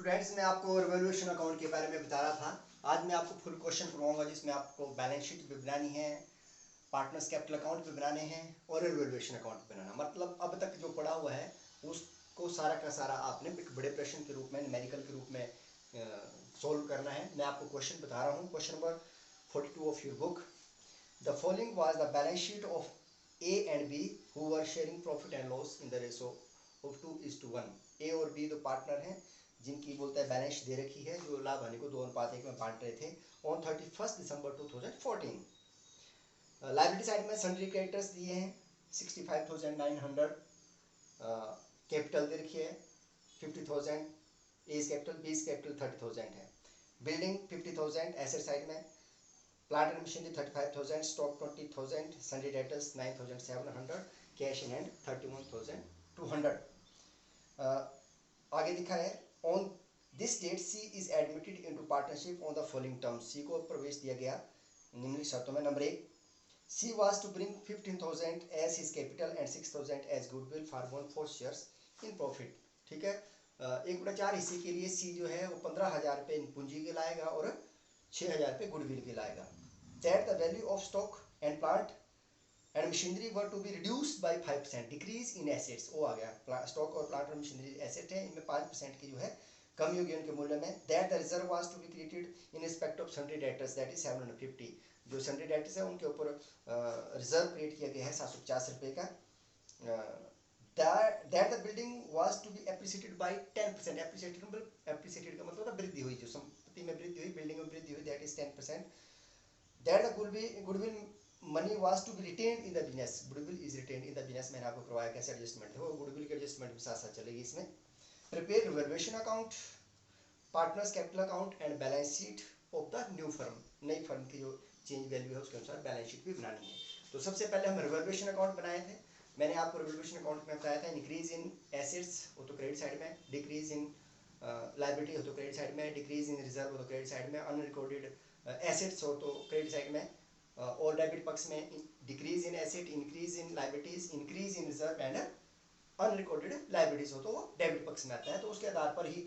Students, मैं आपको revolution account के बारे में बता रहा था। आज मैं आपको फुल क्वेश्चन करवाऊंगा जिसमें आपको बैलेंस शीट भी बनानी है, पार्टनर्स कैपिटल अकाउंट भी बनाने हैं और रिवॉल्यूशन अकाउंट भी बनाना। मतलब अब तक जो पढ़ा हुआ है उसको सारा का सारा आपने एक बड़े प्रश्न के रूप में, न्यूमेरिकल के रूप में सोल्व करना है। मैं आपको क्वेश्चन बता रहा हूँ। Question number 42 of your book. The following was the balance sheet of A and B who were sharing profit and loss in the ratio of 2:1। A और बी दो पार्टनर हैं जिनकी बोलता है बैलेंस दे रखी है, जो लाभ हानि को 2:1 में बांट रहे थे ऑन 31 दिसंबर 2014। लाइबिलिटी साइड में सन्ड्री क्रेडिटर्स दिए हैं 65,900, कैपिटल दे रखी है 50,000, एज कैपिटल, बीस कैपिटल 30,000 है। बिल्डिंग 50,000 एसेट साइड में, plant and machinery 35,000, stock 20,000, sundry debtors 9,700, cash in hand 31,200। आगे लिखा है on this date C is admitted into partnership on the following terms. C को प्रवेश दिया गया निम्नलिखित शर्तों में। Number 1, C was to bring 15,000 as his capital and 6,000 as goodwill for 1/4 shares in profit. ठीक है, 1/4 हिस्से के लिए सी जो है वो 15,000 रुपये पूंजी के लाएगा और 6,000 रुपये गुडविल के लाएगा। That the value of stock and plant and machinery were to be reduced by 5%, decrease in assets. वो आ गया, स्टॉक और प्लांट और मशीनरी एसेट है, इनमें 5% की जो है कमी होगी उनके मूल्य में। That the reserve was to be created in respect of sundry debtors that is 750। जो सन्ड्री डेटर्स है उनके ऊपर रिजर्व क्रिएट किया गया है 750 रुपये का। That the building was to be appreciated by 10%। Appreciated का मतलब वृद्धि हुई, जो संपत्ति में वृद्धि हुई, बिल्डिंग में वृद्धि हुई, that is 10%। That the goodwill money was to be retained in the business. Goodwill is retained in the business. मैंने आपको करवाया कैसे एडजस्टमेंट है, वो गुडविल की एडजस्टमेंट भी साथ साथ चलेगी इसमें। Prepare revolution account, partners capital account and balance sheet of the new firm. नई फर्म की जो चेंज वैल्यू है उसके अनुसार बैलेंस शीट भी बनानी है। तो सबसे पहले हम रिवॉल्यूशन अकाउंट बनाए थे। मैंने आपको रिवॉल्यूशन अकाउंट में बताया था इंक्रीज इन एसेट्स हो तो क्रेडिट साइड में, डिक्रीज इन लायबिलिटी हो तो क्रेडिट साइड में, डिक्रीज इन रिजर्व हो तो क्रेडिट साइड में, अनरिकॉर्डेड एसेट्स हो तो क्रेडिट साइड में, और डेबिट पक्ष में decrease in asset, increase in liabilities, increase in reserve and unrecorded liabilities हो तो वो डेबिट पक्ष में आता है। तो उसके आधार पर ही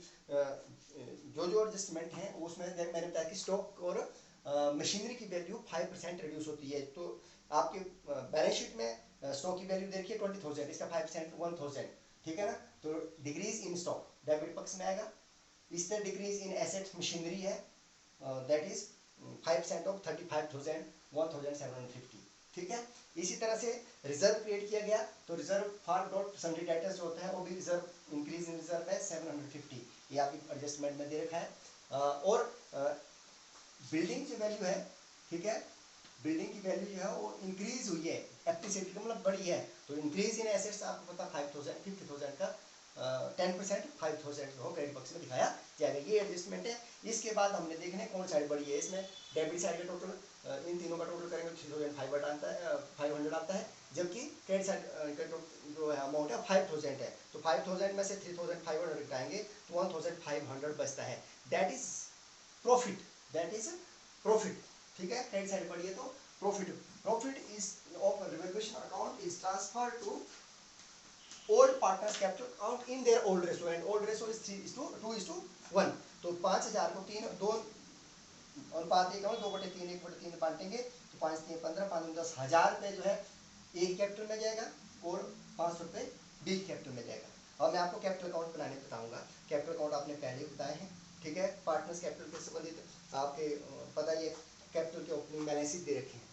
जो एडजस्टमेंट है उसमें मैंने बताया कि स्टॉक और मशीनरी की वैल्यू 5% रिड्यूस होती है। तो आपके बैलेंस शीट में स्टॉक की वैल्यू देखिए 20,000, इसका 5% 1,000, ठीक है ना। तो डिक्रीज इन स्टॉक डेबिट पक्ष में आएगा। इसमें डिक्रीज इन एसेट मशीनरी है, दैट इज 5% ऑफ 35,000, 1,750। ठीक है, इसी तरह से रिजर्व क्रिएट किया गया। तो reserve for dot sundry debtors जो होता है वो भी रिजर्व, इंक्रीज इन रिजर्व है 750, ये आपकी एडजस्टमेंट में दे रखा है। और बिल्डिंग की वैल्यू है, ठीक है, बिल्डिंग की वैल्यू जो है वो इंक्रीज हुई है, एप्रिसिएटेड का मतलब बढ़ी है। तो इंक्रीज इन एसेट्स आपको पता 5,000, 50,000 का 10% 5,000 जो हो क्रेडिट पक्ष में दिखाया जाएगा। ये एडजस्टमेंट है। इसके बाद हमने देखना है कौन साइड बढ़ी है। इसमें डेबिट साइड का टोटल, इन तीनों का टोटल करेंगे 3,500 आता है, जबकि क्रेडिट साइड का जो है अमाउंट है 5,000 है। तो 5,000 में से 3,500 घटाएंगे तो 1,500 बचता है। That is profit, that is profit. ठीक है, क्रेडिट साइड बढ़ी है तो profit. Profit is of revaluation account is transfer to old partners capital account in their old ratio, and old ratio is 2:1। तो 5,000 को 3 2 अनुपात 1 2/3 1/3 बांटेंगे तो 5 3 15 5 10 1000 रुपये जो है ए कैपिटल में जाएगा और 500 रुपये बी कैपिटल में जाएगा। अब मैं आपको कैपिटल अकाउंट बनाने बताऊंगा। कैपिटल अकाउंट आपने पहले बताए हैं, ठीक है। पार्टनर्स कैपिटल के संबंधित आपके पता ही है, कैपिटल के ओपनिंग बैलेंस दे रखे हैं,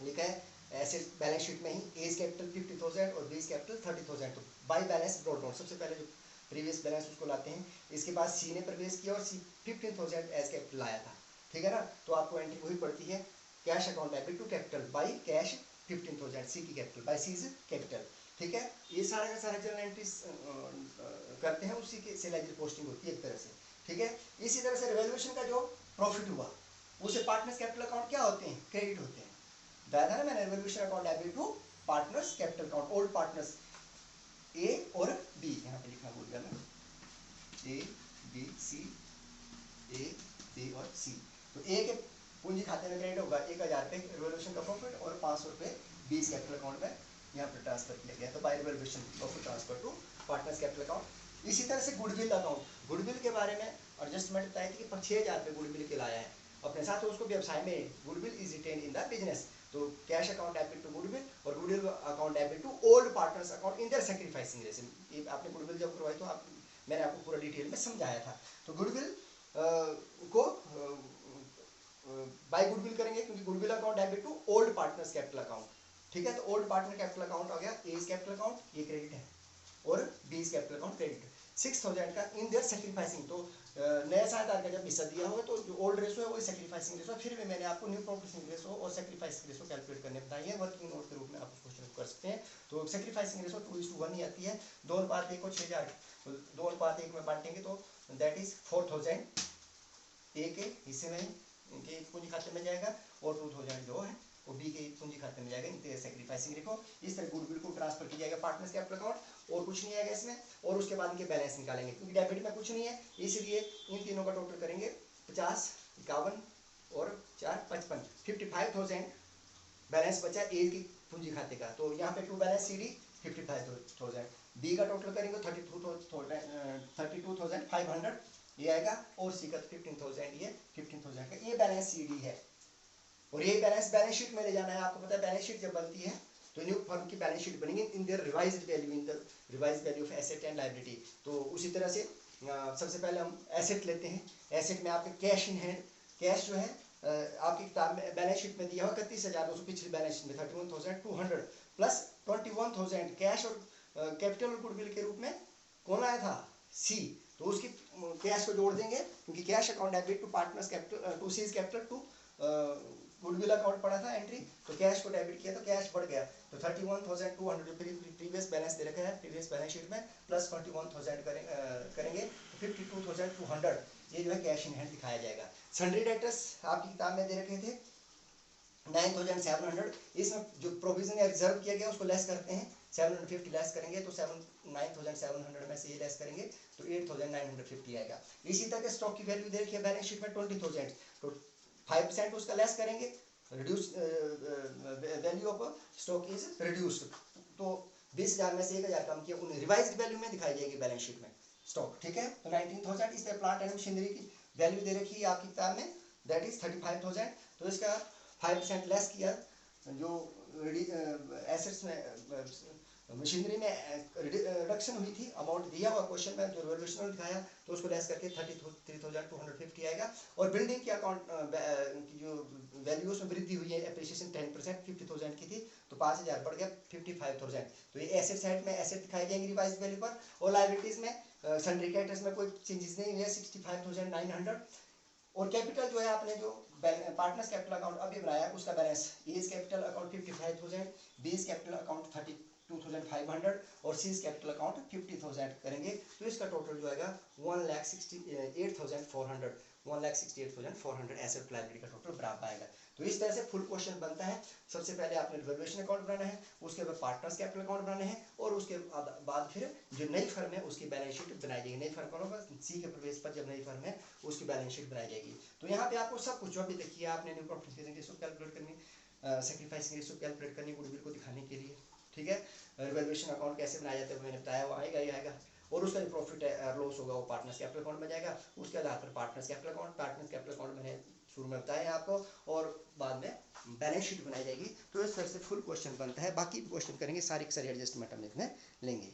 लिखा है एसेट बैलेंस शीट में ही एज कैपिटल 50,000 और बीस कैपिटल 30,000। तो बाई बैलेंस ब्रॉट डाउन, सबसे पहले जो प्रीवियस बैलेंस उसको लाते हैं। इसके बाद सी ने प्रवेश किया और सी 15,000 एज कैपिटल लाया था, ठीक है ना। तो आपको एंट्री वही पड़ती है, cash account debit to capital by cash 15,000 C की कैपिटल बाई सीज कैपिटल, ठीक है। ये सारा का सारा जनरल एंट्रीज करते हैं, उसी के से लेजर पोस्टिंग होती है एक तरह से, ठीक है। इसी तरह से रिवॉल्यूशन का जो प्रॉफिट हुआ उसे पार्टनर्स कैपिटल अकाउंट क्या होते हैं, क्रेडिट होते हैं। बताया था ना मैंने, revaluation account debit to partners capital account, old partners A और बी, यहाँ पे लिखना भूल गया मैं, A B C, A B और सी। तो ए के पूंजी खाते में क्रेडिट होगा 1,000 रुपये रिवॉल्यूशन का प्रॉफिट और 500 रुपये बीस कैपिटल अकाउंट में यहाँ पर ट्रांसफर किया गया। तो by revaluation profit transfer to partners capital account. इसी तरह से गुडविल अकाउंट, गुडविल के बारे में एडजस्टमेंट बताई थी कि 6,000 रुपये गुडविल के लाया है अपने साथ, तो उसको व्यवसाय में goodwill is retained in the business, तो cash account debit to goodwill और goodwill account debit to old partners account in their sacrificing रेशन। ये आपने गुडविल जब करवाई तो आप मैंने आपको पूरा डिटेल में समझाया था। तो गुडविल को बाय गुडविल करेंगे क्योंकि goodwill account debit to old partners capital account, ठीक है। तो ओल्ड पार्टनर कैपिटल अकाउंट आ गया, ए इज कैपिटल अकाउंट, ये क्रेडिट है, और B is capital account credit. 6,000 का इन देयर सैक्रिफाइसिंग, तो नया साझेदार का जब हिस्सा दिया होगा तो जो ओल्ड रेशो है वो सैक्रिफाइसिंग रेशो, फिर भी मैंने आपको न्यू प्रॉफिटिंग रेशो और सैक्रिफाइसिंग रेशो कैलकुलेट करने बताई है, वर्किंग नोट के रूप में आप उस क्वेश्चन को कर सकते हैं। तो सैक्रिफाइसिंग रेशो 2:1 ही आती है, 2:1 को 6,000 2:1 में बांटेंगे तो दैट इज 4,000 ए के हिस्से में इनके पूंजी खाते में जाएगा, और 2,000 जो है वो बी के पूंजी खाते में जाएगा इन सैक्रिफाइसिंग रेशो। इस तरह गुडविल को ट्रांसफर किया जाएगा पार्टनर्स कैपिटल अकाउंट, और कुछ नहीं आएगा इसमें, और उसके बाद इनके बैलेंस निकालेंगे क्योंकि डेबिट में कुछ नहीं है, इसलिए इन तीनों का टोटल करेंगे 50, 51 और 4 55, 55,000 बैलेंस बचा ए की पूंजी खाते का। तो यहाँ पे to balance C D 55,000, B का टोटल करेंगे 32,500 ये आएगा, और सी का 15,000, ये 15,000 का ये बैलेंस सी डी है। और ये बैलेंस शीट में ले जाना है, आपको पता है बैलेंस शीट जब बनती है तो न्यू फर्म की बैलेंस शीट बनेगी in their revised value, in the revised value of asset and liability. तो उसी तरह से सबसे पहले हम एसेट लेते हैं, एसेट में आपके कैश इन हैंड, कैश जो है आपकी किताब में बैलेंस शीट में दिया हुआ 31,200, पिछली बैलेंस शीट में 31,200 प्लस 21,000 कैश और कैपिटल और गुडविल के रूप में कौन आया था, सी, तो उसकी कैश को जोड़ देंगे क्योंकि cash account debit to partners capital to C capital to goodwill account पड़ा था एंट्री, तो कैश को डेबिट किया तो कैश बढ़ गया, तो 31,200 प्रीवियस बैलेंस दे रखा है प्रीवियस बैलेंस शीट में, प्लस 21,000 करेंगे तो 52,200 ये जो है कैश इन हैंड दिखाया जाएगा। सन्ड्री डेटर्स आपकी किताब में दे रखे थे 9,700, इसमें जो प्रोविजन या रिजर्व किया गया उसको लेस करते हैं, 750 लेस करेंगे तो 9,700 में से ये लेस करेंगे तो 8,950 आएगा। इसी तरह के स्टॉक की वैल्यू दे रखी है बैलेंस शीट में 20,000, तो 5% उसका लेस करेंगे, reduce value of stock is reduced, तो 20,000 में से 1,000 कम किया, उन्हें रिवाइज्ड वैल्यू में दिखाई जाएगी बैलेंस शीट में स्टॉक, ठीक है। तो 19,000 इस तरह प्लांट एंड मशीनरी की वैल्यू दे रखी है आपकी किताब में दैट इज 35,000, तो इसका 5% लेस किया, जो एसेट्स में मशीनरी में रिडक्शन हुई थी, अमाउंट दिया हुआ क्वेश्चन में जो रिवोल्यूशनल दिखाया तो उसको लेस करके 33,250 आएगा। और बिल्डिंग के अकाउंट की जो वैल्यू उसमें वृद्धि हुई है एप्रिसिएशन 10%, 50,000 की थी तो 5,000 बढ़ गया 55,000, तो ये एसेट साइड में एसेट दिखाई जाएंगे रिवाइज वैल्यू पर, और लायबिलिटीज में सन्ड्री क्रेडिटर्स में कोई चेंजेस नहीं हुए 65,900, और कैपिटल जो है आपने जो पार्टनर्स कैपिटल अकाउंट अभी बनाया उसका बैलेंस एज कैपिटल अकाउंट 55,000, बीज कैपिटल अकाउंट 32,500 और सीज कैपिटल अकाउंट 50,000 करेंगे, तो इसका टोटल जो आएगा 1,68,400 1,68,400 एसेट लायबिलिटी का टोटल बराबर आएगा। तो इस तरह से फुल क्वेश्चन बनता है। सबसे पहले आपने रिवोल्यूशन अकाउंट बनाना है, उसके बाद पार्टनर्स कैपिटल अकाउंट बनाने हैं, और उसके बाद फिर जो नई फर्म है उसकी बैलेंस शीट बनाई जाएगी। नई फर्म कौन होगा, सी के प्रवेश पर जब नई फर्म है उसकी बैलेंस शीट बनाई जाएगी। तो यहाँ पे आपको सब कुछ जो भी देखिए आपने न्यू प्रॉफिट रेशो कैलकुलेट करनी, सैक्रिफाइसिंग रेशो कैलकुलेट करनी गुडविल को दिखाने के लिए, ठीक है। रिवोल्यूशन अकाउंट कैसे बनाया जाता है मैंने बताया, वो आएगा ही आएगा, और उसका जो प्रॉफिट है लॉस होगा वो पार्टनर्स कैपिटल अकाउंट में जाएगा, उसके आधार पर पार्टनर्स कैपिटल अकाउंट मैंने शुरू में बताया आपको, और बाद में बैलेंस शीट बनाई जाएगी। तो इस तरह से फुल क्वेश्चन बनता है, बाकी क्वेश्चन करेंगे सारी की सारी एडजस्टमेंट हम इसमें लेंगे।